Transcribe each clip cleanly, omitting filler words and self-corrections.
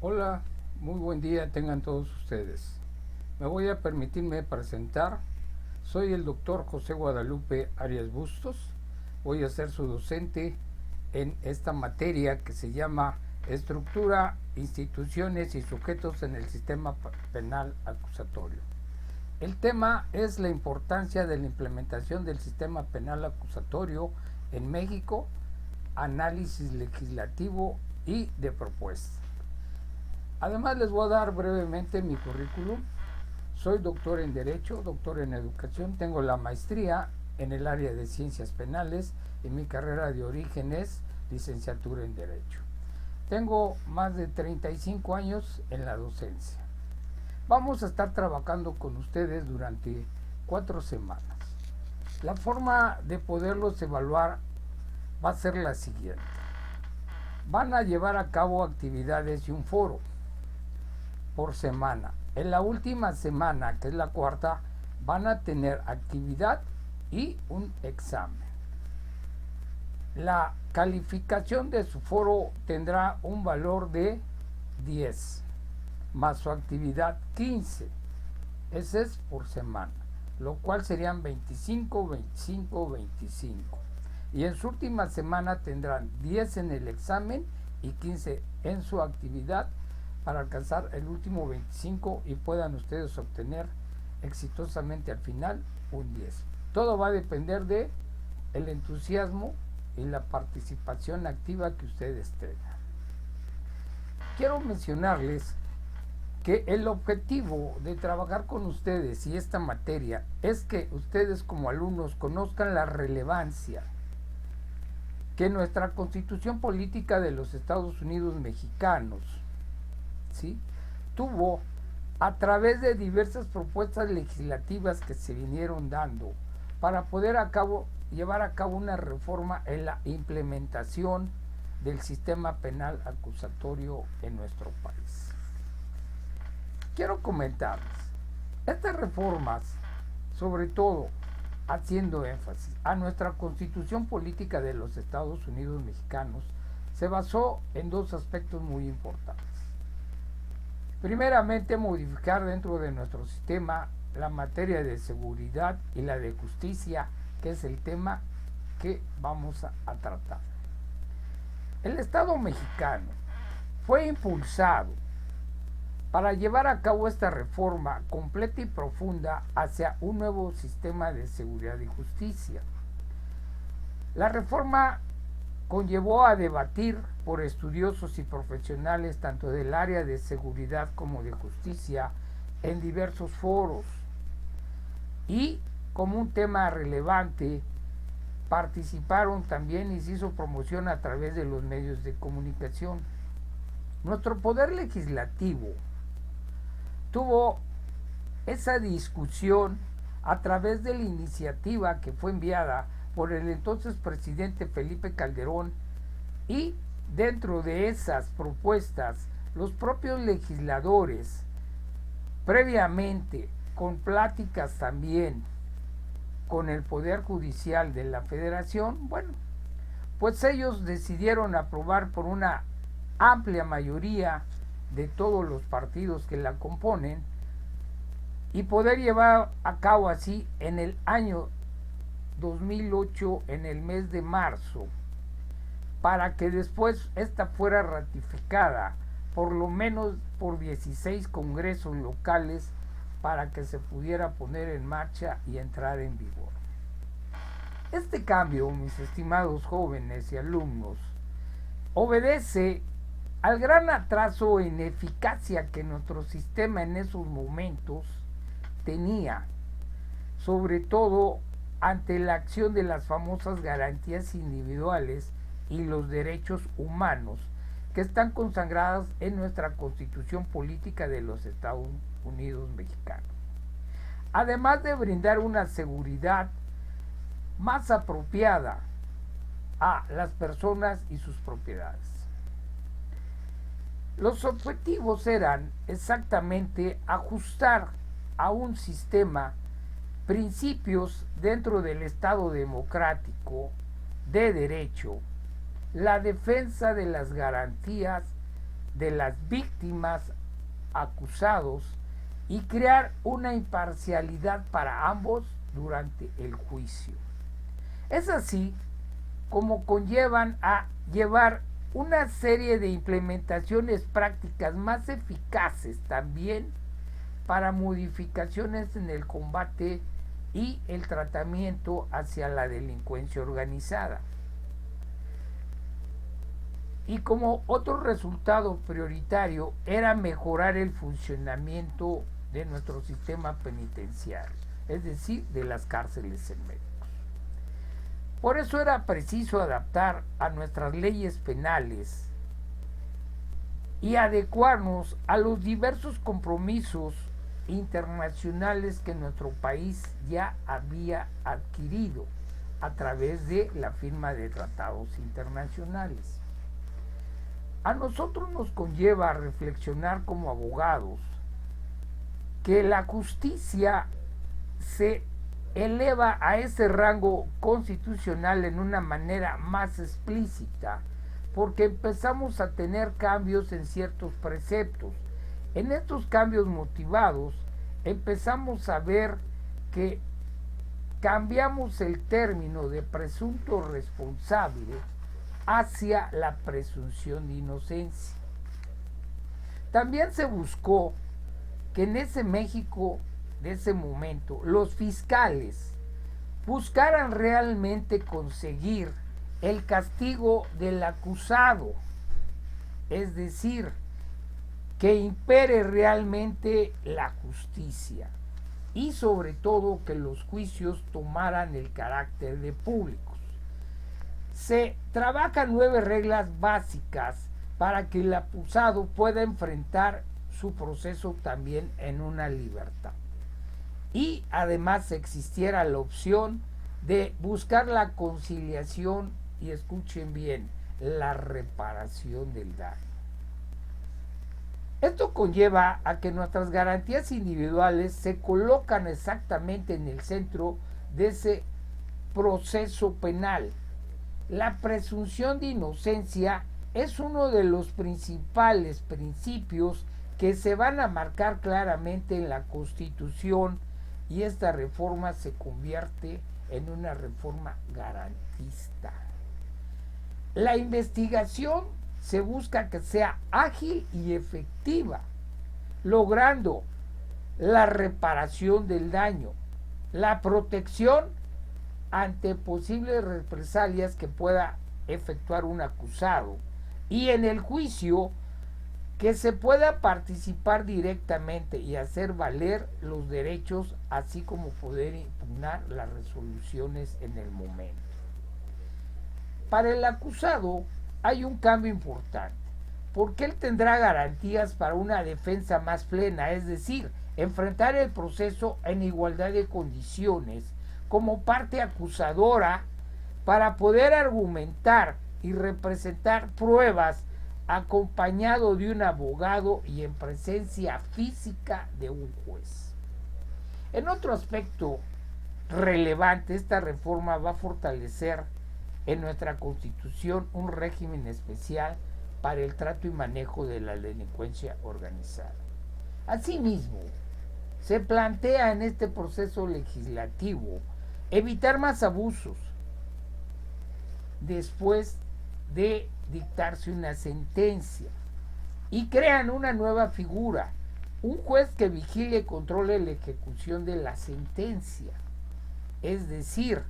Hola, muy buen día tengan todos ustedes. Me voy a permitirme presentar. Soy el doctor José Guadalupe Arias Bustos. Voy a ser su docente en esta materia que se llama Estructura, Instituciones y Sujetos en el Sistema Penal Acusatorio. El tema es la importancia de la implementación del sistema penal acusatorio en México, análisis legislativo y de propuestas. Además les voy a dar brevemente mi currículum. Soy doctor en Derecho, doctor en Educación, tengo la maestría en el área de Ciencias Penales y mi carrera de origen es licenciatura en Derecho. Tengo más de 35 años en la docencia. Vamos a estar trabajando con ustedes durante 4 semanas. La forma de poderlos evaluar va a ser la siguiente. Van a llevar a cabo actividades y un foro por semana. En la última semana, que es la cuarta, van a tener actividad y un examen. La calificación de su foro tendrá un valor de 10, más su actividad 15. Ese es por semana, lo cual serían 25, 25, 25. Y en su última semana tendrán 10 en el examen y 15 en su actividad para alcanzar el último 25 y puedan ustedes obtener exitosamente al final un 10. Todo va a depender de el entusiasmo y la participación activa que ustedes tengan. Quiero mencionarles que el objetivo de trabajar con ustedes y esta materia es que ustedes como alumnos conozcan la relevancia que nuestra Constitución Política de los Estados Unidos Mexicanos, ¿sí?, tuvo a través de diversas propuestas legislativas que se vinieron dando para poder llevar a cabo una reforma en la implementación del sistema penal acusatorio en nuestro país. Quiero comentarles, estas reformas, sobre todo haciendo énfasis a nuestra Constitución Política de los Estados Unidos Mexicanos, se basó en dos aspectos muy importantes. Primeramente, modificar dentro de nuestro sistema la materia de seguridad y la de justicia, que es el tema que vamos a tratar. El Estado mexicano fue impulsado para llevar a cabo esta reforma completa y profunda hacia un nuevo sistema de seguridad y justicia. La reforma conllevó a debatir por estudiosos y profesionales tanto del área de seguridad como de justicia en diversos foros y como un tema relevante participaron también y se hizo promoción a través de los medios de comunicación. Nuestro poder legislativo tuvo esa discusión a través de la iniciativa que fue enviada por el entonces presidente Felipe Calderón y dentro de esas propuestas los propios legisladores previamente con pláticas también con el Poder Judicial de la Federación, bueno, pues ellos decidieron aprobar por una amplia mayoría de todos los partidos que la componen y poder llevar a cabo así en el año 2008, en el mes de marzo, para que después esta fuera ratificada por lo menos por 16 congresos locales para que se pudiera poner en marcha y entrar en vigor. Este cambio, mis estimados jóvenes y alumnos, obedece al gran atraso en eficacia que nuestro sistema en esos momentos tenía, sobre todo ante la acción de las famosas garantías individuales y los derechos humanos que están consagradas en nuestra Constitución Política de los Estados Unidos Mexicanos. Además de brindar una seguridad más apropiada a las personas y sus propiedades. Los objetivos eran exactamente ajustar a un sistema principios dentro del Estado democrático de derecho, la defensa de las garantías de las víctimas, acusados, y crear una imparcialidad para ambos durante el juicio. Es así como conllevan a llevar una serie de implementaciones prácticas más eficaces también para modificaciones en el combate y el tratamiento hacia la delincuencia organizada. Y como otro resultado prioritario era mejorar el funcionamiento de nuestro sistema penitenciario, es decir, de las cárceles en México. Por eso era preciso adaptar a nuestras leyes penales y adecuarnos a los diversos compromisos internacionales que nuestro país ya había adquirido a través de la firma de tratados internacionales. A nosotros nos conlleva a reflexionar como abogados que la justicia se eleva a ese rango constitucional en una manera más explícita, porque empezamos a tener cambios en ciertos preceptos. En estos cambios motivados empezamos a ver que cambiamos el término de presunto responsable hacia la presunción de inocencia. También se buscó que en ese México de ese momento los fiscales buscaran realmente conseguir el castigo del acusado, es decir, que impere realmente la justicia y sobre todo que los juicios tomaran el carácter de públicos. Se trabajan 9 reglas básicas para que el acusado pueda enfrentar su proceso también en una libertad. Y además existiera la opción de buscar la conciliación y, escuchen bien, la reparación del daño. Esto conlleva a que nuestras garantías individuales se colocan exactamente en el centro de ese proceso penal. La presunción de inocencia es uno de los principales principios que se van a marcar claramente en la Constitución, y esta reforma se convierte en una reforma garantista. La investigación se busca que sea ágil y efectiva, logrando la reparación del daño, la protección ante posibles represalias que pueda efectuar un acusado, y en el juicio que se pueda participar directamente y hacer valer los derechos, así como poder impugnar las resoluciones en el momento. Para el acusado hay un cambio importante, porque él tendrá garantías para una defensa más plena, es decir, enfrentar el proceso en igualdad de condiciones como parte acusadora para poder argumentar y representar pruebas acompañado de un abogado y en presencia física de un juez. En otro aspecto relevante, esta reforma va a fortalecer en nuestra Constitución un régimen especial para el trato y manejo de la delincuencia organizada. Asimismo, se plantea en este proceso legislativo evitar más abusos después de dictarse una sentencia, y crean una nueva figura, un juez que vigile y controle la ejecución de la sentencia, es decir,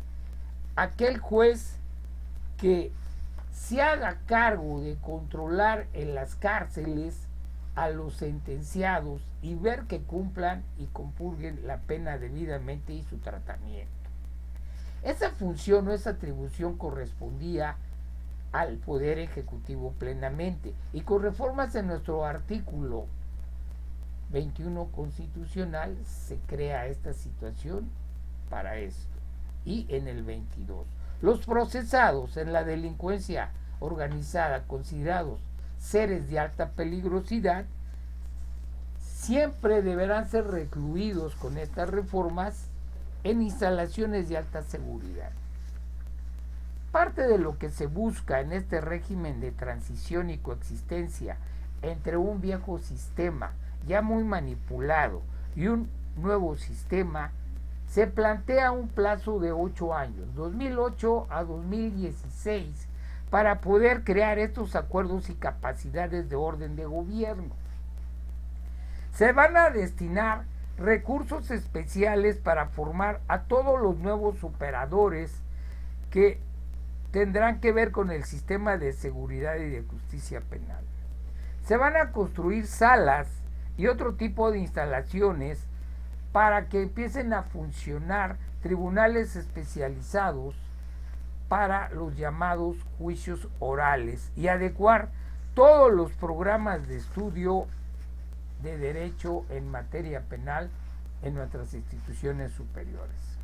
aquel juez que se haga cargo de controlar en las cárceles a los sentenciados y ver que cumplan y compurguen la pena debidamente y su tratamiento. Esa función o esa atribución correspondía al Poder Ejecutivo plenamente, y con reformas en nuestro artículo 21 constitucional se crea esta situación para esto. Y en el 22, los procesados en la delincuencia organizada, considerados seres de alta peligrosidad, siempre deberán ser recluidos con estas reformas en instalaciones de alta seguridad. Parte de lo que se busca en este régimen de transición y coexistencia entre un viejo sistema ya muy manipulado y un nuevo sistema, se plantea un plazo de 8 años, 2008 a 2016, para poder crear estos acuerdos y capacidades de orden de gobierno. Se van a destinar recursos especiales para formar a todos los nuevos operadores que tendrán que ver con el sistema de seguridad y de justicia penal. Se van a construir salas y otro tipo de instalaciones para que empiecen a funcionar tribunales especializados para los llamados juicios orales y adecuar todos los programas de estudio de derecho en materia penal en nuestras instituciones superiores.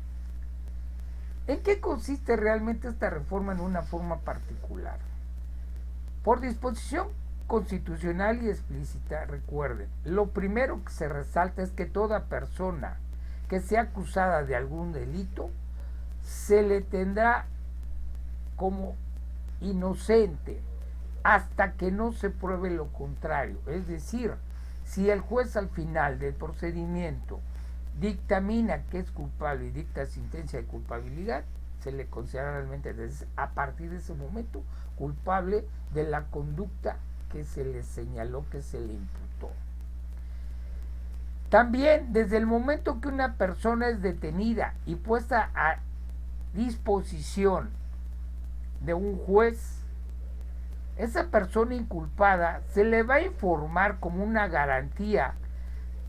¿En qué consiste realmente esta reforma en una forma particular? Por disposición constitucional y explícita, recuerden, lo primero que se resalta es que toda persona que sea acusada de algún delito se le tendrá como inocente hasta que no se pruebe lo contrario. Es decir, si el juez al final del procedimiento dictamina que es culpable y dicta sentencia de culpabilidad, se le considera realmente a partir de ese momento culpable de la conducta que se le señaló, que se le imputó. También desde el momento que una persona es detenida y puesta a disposición de un juez, esa persona inculpada se le va a informar como una garantía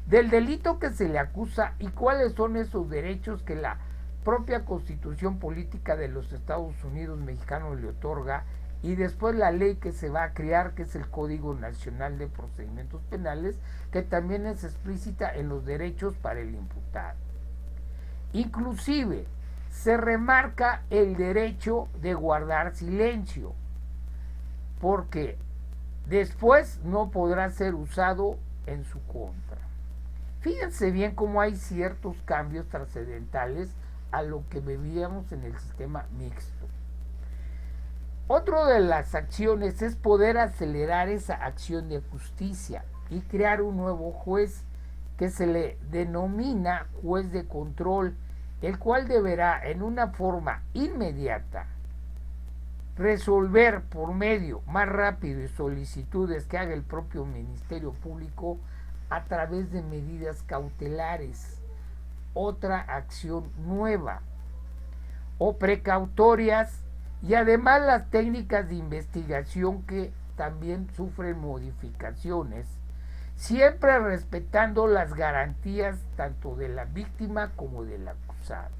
del delito que se le acusa y cuáles son esos derechos que la propia Constitución Política de los Estados Unidos mexicanos le otorga, y después la ley que se va a crear, que es el Código Nacional de Procedimientos Penales, que también es explícita en los derechos para el imputado. Inclusive se remarca el derecho de guardar silencio, porque después no podrá ser usado en su contra. Fíjense bien cómo hay ciertos cambios trascendentales a lo que vivíamos en el sistema mixto. Otro de las acciones es poder acelerar esa acción de justicia y crear un nuevo juez que se le denomina juez de control, el cual deberá en una forma inmediata resolver por medio más rápido y solicitudes que haga el propio Ministerio Público a través de medidas cautelares, otra acción nueva, o precautorias, y además las técnicas de investigación que también sufren modificaciones, siempre respetando las garantías tanto de la víctima como del acusado.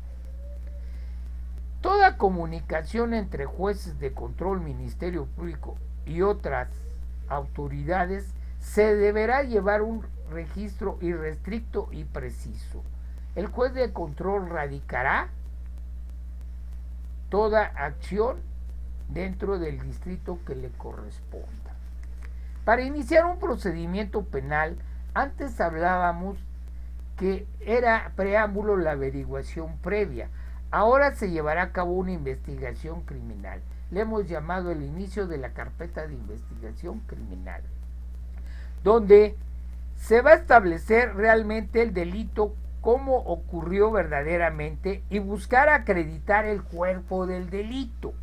Toda comunicación entre jueces de control, Ministerio Público y otras autoridades se deberá llevar un registro irrestricto y preciso. El juez de control radicará toda acción dentro del distrito que le corresponda. Para iniciar un procedimiento penal, antes hablábamos que era preámbulo la averiguación previa. Ahora se llevará a cabo una investigación criminal. Le hemos llamado el inicio de la carpeta de investigación criminal, donde se va a establecer realmente el delito, cómo ocurrió verdaderamente, y buscar acreditar el cuerpo del delito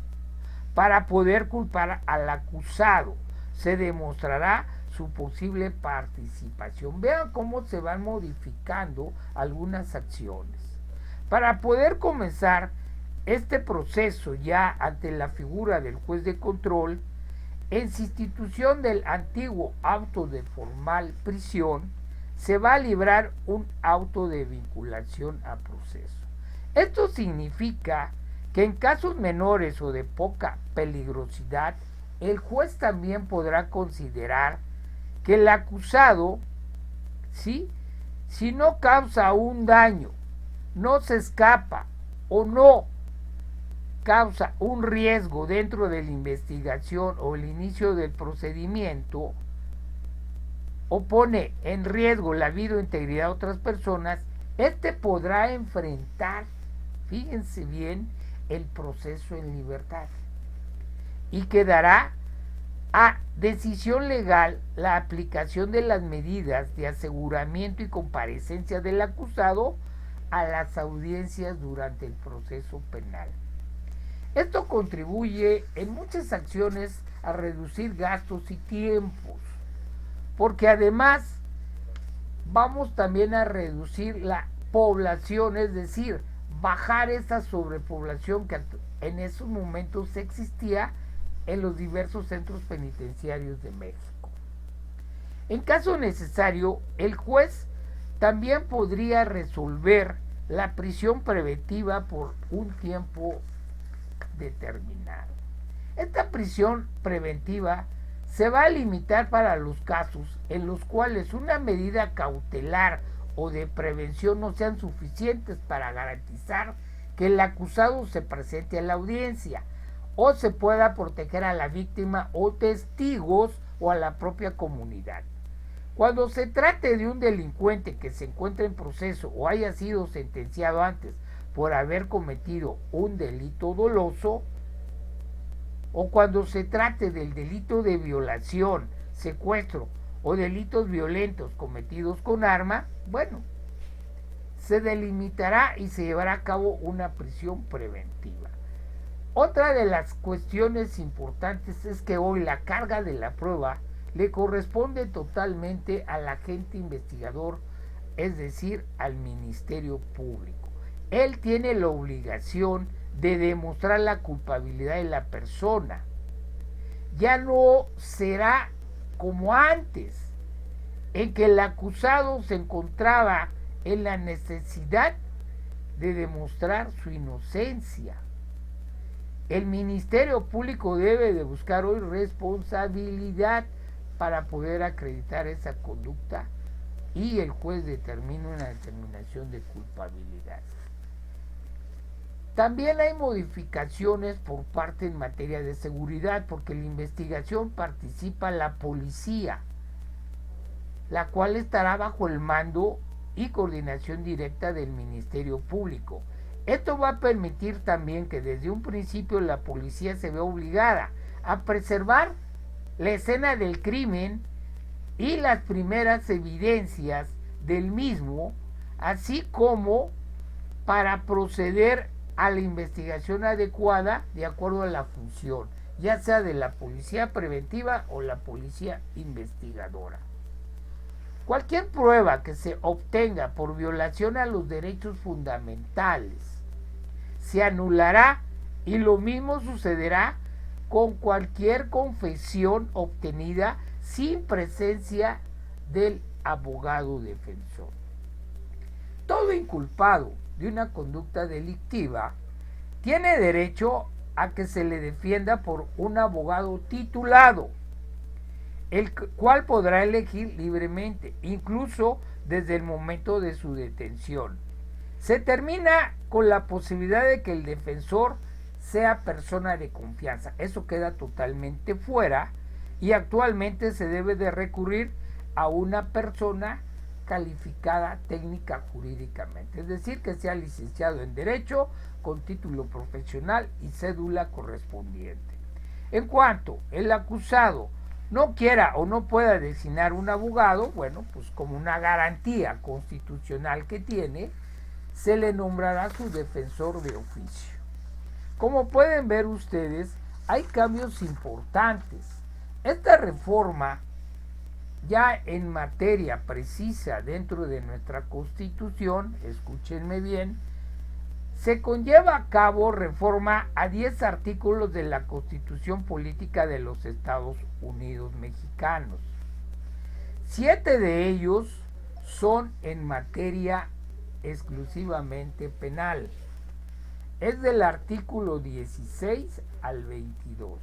para poder culpar al acusado. Se demostrará su posible participación. Vean cómo se van modificando algunas acciones. Para poder comenzar este proceso ya ante la figura del juez de control, en sustitución del antiguo auto de formal prisión, se va a librar un auto de vinculación a proceso. Esto significa que en casos menores o de poca peligrosidad, el juez también podrá considerar que el acusado, ¿sí?, si no causa un daño, no se escapa o no causa un riesgo dentro de la investigación o el inicio del procedimiento, o pone en riesgo la vida o integridad de otras personas, este podrá enfrentar, fíjense bien, el proceso en libertad y quedará A decisión legal, la aplicación de las medidas de aseguramiento y comparecencia del acusado a las audiencias durante el proceso penal. Esto contribuye en muchas acciones a reducir gastos y tiempos, porque además vamos también a reducir la población, es decir, bajar esa sobrepoblación que en esos momentos existía en los diversos centros penitenciarios de México. En caso necesario, el juez también podría resolver la prisión preventiva por un tiempo determinado. Esta prisión preventiva se va a limitar para los casos en los cuales una medida cautelar o de prevención no sean suficientes para garantizar que el acusado se presente a la audiencia o se pueda proteger a la víctima o testigos o a la propia comunidad. Cuando se trate de un delincuente que se encuentre en proceso o haya sido sentenciado antes por haber cometido un delito doloso, o cuando se trate del delito de violación, secuestro o delitos violentos cometidos con arma, bueno, se delimitará y se llevará a cabo una prisión preventiva. Otra de las cuestiones importantes es que hoy la carga de la prueba le corresponde totalmente al agente investigador, es decir, al Ministerio Público. Él tiene la obligación de demostrar la culpabilidad de la persona. Ya no será como antes, en que el acusado se encontraba en la necesidad de demostrar su inocencia. El Ministerio Público debe de buscar hoy responsabilidad para poder acreditar esa conducta y el juez determina una determinación de culpabilidad. También hay modificaciones por parte en materia de seguridad, porque en la investigación participa la policía, la cual estará bajo el mando y coordinación directa del Ministerio Público. Esto va a permitir también que desde un principio la policía se vea obligada a preservar la escena del crimen y las primeras evidencias del mismo, así como para proceder a la investigación adecuada de acuerdo a la función, ya sea de la policía preventiva o la policía investigadora. Cualquier prueba que se obtenga por violación a los derechos fundamentales se anulará, y lo mismo sucederá con cualquier confesión obtenida sin presencia del abogado defensor. Todo inculpado de una conducta delictiva tiene derecho a que se le defienda por un abogado titulado, el cual podrá elegir libremente, incluso desde el momento de su detención. Se termina con la posibilidad de que el defensor sea persona de confianza. Eso queda totalmente fuera y actualmente se debe de recurrir a una persona calificada técnica jurídicamente, es decir, que sea licenciado en Derecho con título profesional y cédula correspondiente. En cuanto el acusado no quiera o no pueda designar un abogado, bueno, pues como una garantía constitucional que tiene, se le nombrará su defensor de oficio. Como pueden ver ustedes, hay cambios importantes. Esta reforma, ya en materia precisa dentro de nuestra Constitución, escúchenme bien, se conlleva a cabo reforma a 10 artículos de la Constitución Política de los Estados Unidos Mexicanos. 7 de ellos son en materia exclusivamente penal. Es del artículo 16 al 22.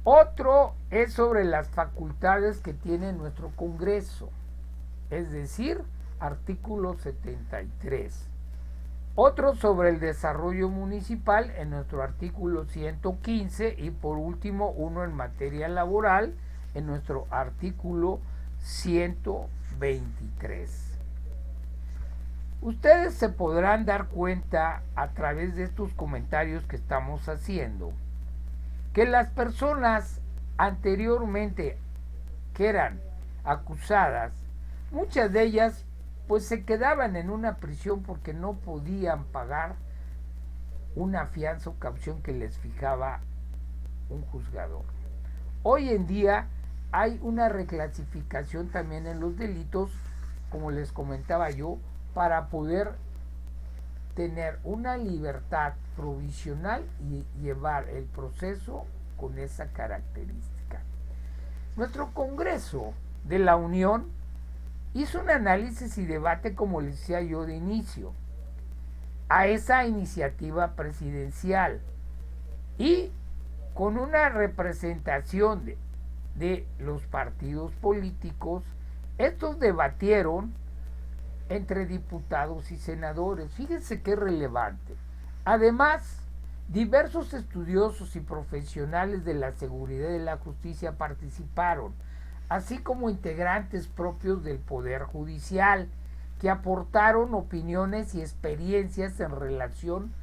Otro es sobre las facultades que tiene nuestro Congreso, es decir, artículo 73. Otro sobre el desarrollo municipal en nuestro artículo 115 y por último uno en materia laboral en nuestro artículo 123. Ustedes se podrán dar cuenta a través de estos comentarios que estamos haciendo que las personas anteriormente que eran acusadas, muchas de ellas pues se quedaban en una prisión porque no podían pagar una fianza o caución que les fijaba un juzgador. Hoy en día hay una reclasificación también en los delitos, como les comentaba yo, para poder tener una libertad provisional y llevar el proceso con esa característica. Nuestro Congreso de la Unión hizo un análisis y debate, como les decía yo de inicio, a esa iniciativa presidencial y con una representación de los partidos políticos, estos debatieron entre diputados y senadores. Fíjense qué relevante. Además, diversos estudiosos y profesionales de la seguridad y de la justicia participaron, así como integrantes propios del Poder Judicial, que aportaron opiniones y experiencias en relación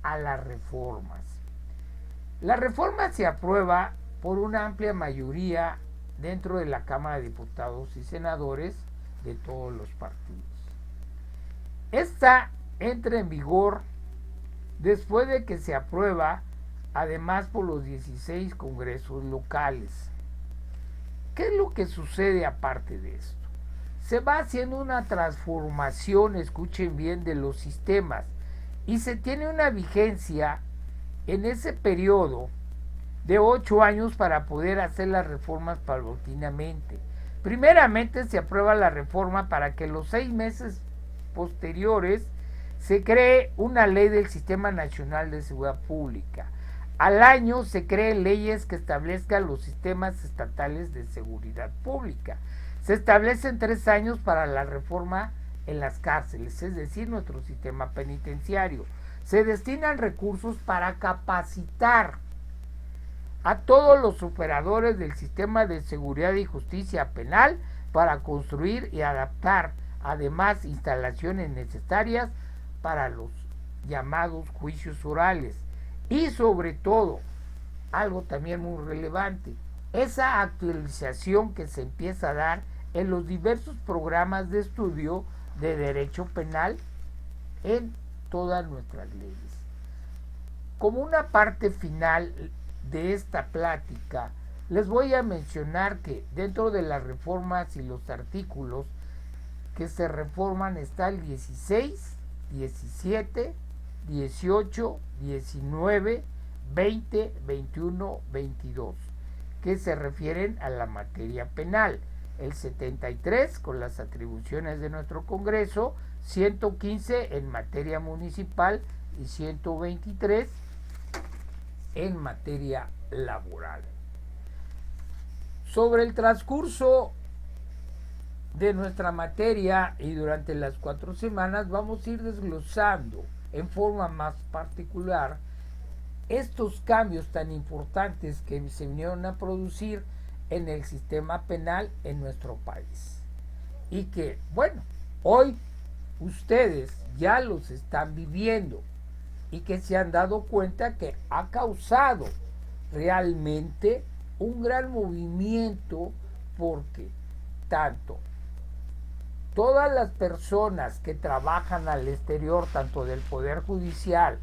a las reformas. La reforma se aprueba por una amplia mayoría dentro de la Cámara de Diputados y Senadores de todos los partidos. Esta entra en vigor después de que se aprueba, además por los 16 congresos locales. ¿Qué es lo que sucede aparte de esto? Se va haciendo una transformación, escuchen bien, de los sistemas y se tiene una vigencia en ese periodo de 8 años para poder hacer las reformas paulatinamente. Primeramente se aprueba la reforma para que los 6 meses posteriores se cree una ley del Sistema Nacional de Seguridad Pública. Al año se creen leyes que establezcan los sistemas estatales de seguridad pública. Se establecen 3 años para la reforma en las cárceles, es decir, nuestro sistema penitenciario. Se destinan recursos para capacitar a todos los operadores del sistema de seguridad y justicia penal para construir y adaptar además instalaciones necesarias para los llamados juicios orales. Y sobre todo, algo también muy relevante, esa actualización que se empieza a dar en los diversos programas de estudio de derecho penal en todas nuestras leyes. Como una parte final de esta plática, les voy a mencionar que dentro de las reformas y los artículos que se reforman está el 16, 17, 18, 19, 20, 21, 22, que se refieren a la materia penal. El 73 con las atribuciones de nuestro Congreso, 115 en materia municipal y 123 en materia laboral. Sobre el transcurso de nuestra materia y durante las 4 semanas vamos a ir desglosando en forma más particular estos cambios tan importantes que se vinieron a producir en el sistema penal en nuestro país y que, bueno, hoy ustedes ya los están viviendo y que se han dado cuenta que ha causado realmente un gran movimiento, porque tanto todas las personas que trabajan al exterior, tanto del Poder Judicial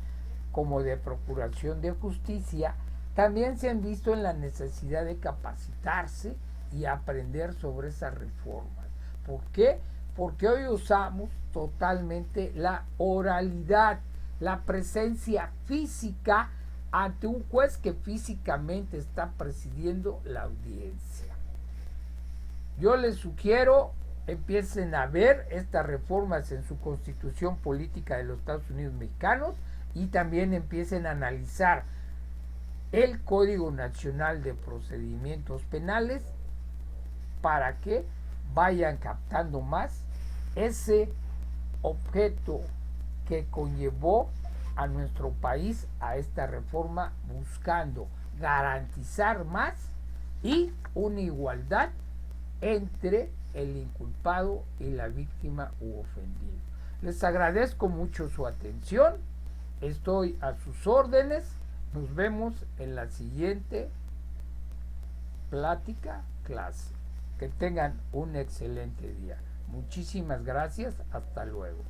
como de Procuración de Justicia, también se han visto en la necesidad de capacitarse y aprender sobre esas reformas. ¿Por qué? Porque hoy usamos totalmente la oralidad, la presencia física ante un juez que físicamente está presidiendo la audiencia. Yo les sugiero empiecen a ver estas reformas en su Constitución Política de los Estados Unidos Mexicanos y también empiecen a analizar el Código Nacional de Procedimientos Penales para que vayan captando más ese objeto que conllevó a nuestro país a esta reforma, buscando garantizar más y una igualdad entre el inculpado y la víctima u ofendido. Les agradezco mucho su atención, estoy a sus órdenes Nos vemos en la siguiente plática clase. Que tengan un excelente día. Muchísimas gracias. Hasta luego.